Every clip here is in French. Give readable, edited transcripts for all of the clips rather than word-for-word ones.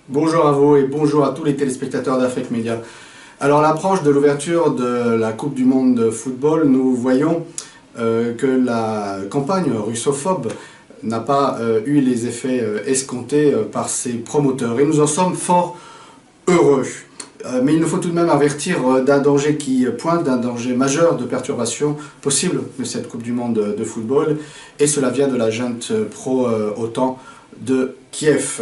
Bonjour à vous et bonjour à tous les téléspectateurs d'Afrique Média. Alors à l'approche de l'ouverture de la Coupe du Monde de football, nous voyons que la campagne russophobe n'a pas eu les effets escomptés par ses promoteurs et nous en sommes fort heureux. Mais il nous faut tout de même avertir d'un danger qui pointe, d'un danger majeur de perturbation possible de cette Coupe du Monde de football, et cela vient de la junte pro-OTAN de Kiev.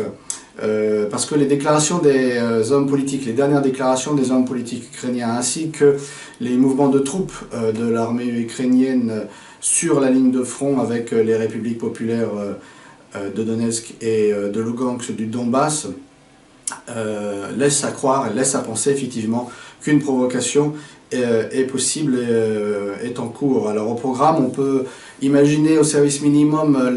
Parce que les déclarations des hommes politiques, les dernières déclarations des hommes politiques ukrainiens, ainsi que les mouvements de troupes de l'armée ukrainienne sur la ligne de front avec les républiques populaires de Donetsk et de Lugansk du Donbass, laissent à croire, laissent à penser effectivement qu'une provocation est possible et est en cours. Alors au programme, on peut imaginer au service minimum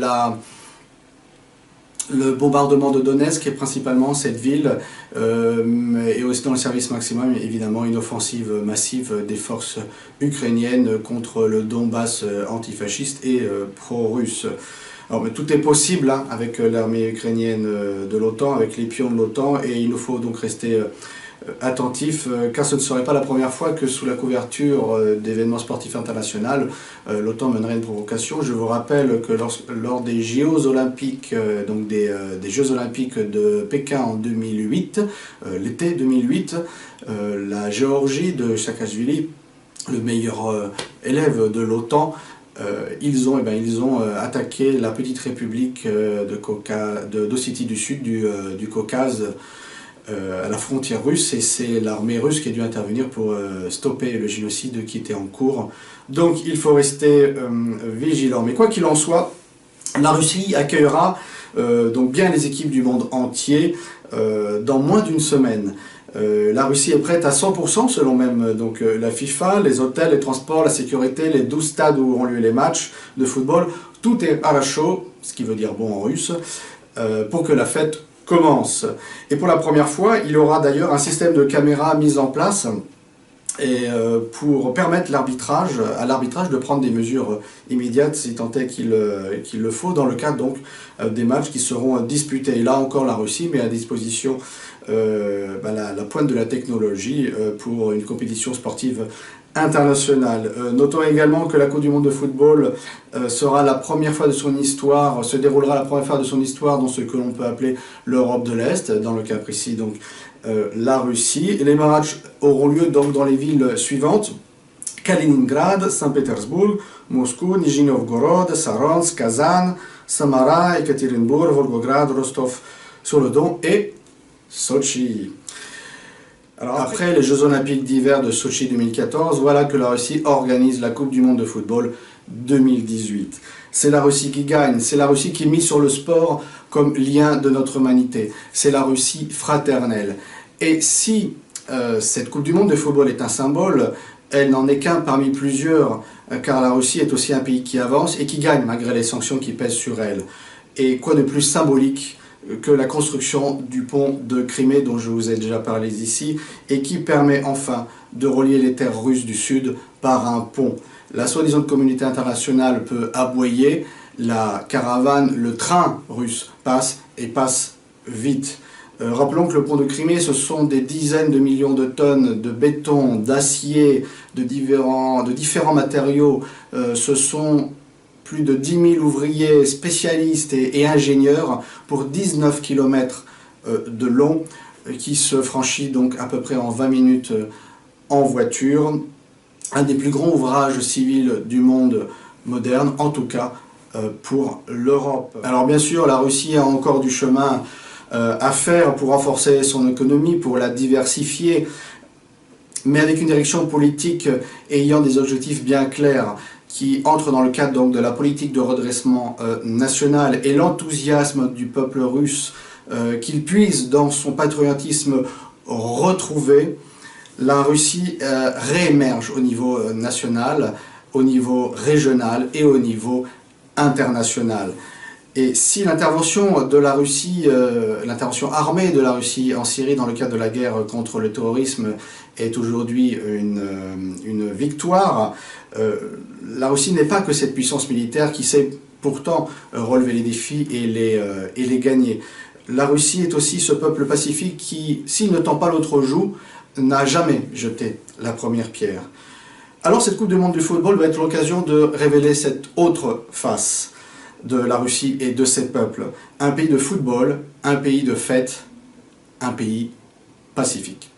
le bombardement de Donetsk et principalement cette ville, et aussi dans le service maximum évidemment une offensive massive des forces ukrainiennes contre le Donbass antifasciste et pro-russe. Alors, mais tout est possible hein, avec l'armée ukrainienne de l'OTAN, avec les pions de l'OTAN, et il nous faut donc rester attentifs, car ce ne serait pas la première fois que sous la couverture d'événements sportifs internationaux, l'OTAN mènerait une provocation. Je vous rappelle que lors des JO olympiques, donc des Jeux olympiques de Pékin en 2008, l'été 2008, la Géorgie de Saakashvili, le meilleur élève de l'OTAN, ils ont attaqué la petite république d'Ossétie du Sud, du Caucase, à la frontière russe, et c'est l'armée russe qui a dû intervenir pour stopper le génocide qui était en cours. Donc il faut rester vigilant. Mais quoi qu'il en soit, la Russie accueillera donc bien les équipes du monde entier dans moins d'une semaine. La Russie est prête à 100% selon même donc, la FIFA, les hôtels, les transports, la sécurité, les 12 stades où auront lieu les matchs de football. Tout est à la chaud, ce qui veut dire bon en russe, pour que la fête commence. Et pour la première fois, il y aura d'ailleurs un système de caméras mis en place et pour permettre à l'arbitrage de prendre des mesures immédiates si tant est qu'il le faut dans le cadre donc des matchs qui seront disputés. Et là encore la Russie met à disposition la pointe de la technologie pour une compétition sportive internationale. Notons également que la Coupe du Monde de football sera la première fois de son histoire, se déroulera la première fois de son histoire dans ce que l'on peut appeler l'Europe de l'Est, dans le cas précis donc la Russie. Et les matchs auront lieu donc dans les villes suivantes: Kaliningrad, Saint-Pétersbourg, Moscou, Nijni Novgorod, Saransk, Kazan, Samara, Ekaterinbourg, Volgograd, Rostov-sur-le-Don et Sochi. Alors après les Jeux Olympiques d'hiver de Sochi 2014, voilà que la Russie organise la Coupe du Monde de football 2018. C'est la Russie qui gagne, c'est la Russie qui mise sur le sport comme lien de notre humanité. C'est la Russie fraternelle. Et si cette Coupe du Monde de football est un symbole, elle n'en est qu'un parmi plusieurs, car la Russie est aussi un pays qui avance et qui gagne malgré les sanctions qui pèsent sur elle. Et quoi de plus symbolique que la construction du pont de Crimée dont je vous ai déjà parlé ici et qui permet enfin de relier les terres russes du Sud par un pont. La soi-disant communauté internationale peut aboyer, la caravane, le train russe passe et passe vite. Rappelons que le pont de Crimée, ce sont des dizaines de millions de tonnes de béton, d'acier, de différents matériaux. Ce sont plus de 10 000 ouvriers spécialistes et ingénieurs pour 19 km de long qui se franchit donc à peu près en 20 minutes en voiture. Un des plus grands ouvrages civils du monde moderne, en tout cas pour l'Europe. Alors bien sûr, la Russie a encore du chemin à faire pour renforcer son économie, pour la diversifier, mais avec une direction politique ayant des objectifs bien clairs, qui entre dans le cadre donc, de la politique de redressement national et l'enthousiasme du peuple russe qu'il puise dans son patriotisme retrouvé. La Russie réémerge au niveau national, au niveau régional et au niveau international. Et si l'intervention de la Russie, l'intervention armée de la Russie en Syrie dans le cadre de la guerre contre le terrorisme est aujourd'hui une victoire, la Russie n'est pas que cette puissance militaire qui sait pourtant relever les défis et les gagner. la Russie est aussi ce peuple pacifique qui, s'il ne tend pas l'autre joue, n'a jamais jeté la première pierre. Alors cette Coupe du Monde du football va être l'occasion de révéler cette autre face de la Russie et de ses peuples. Un pays de football, un pays de fête, un pays pacifique.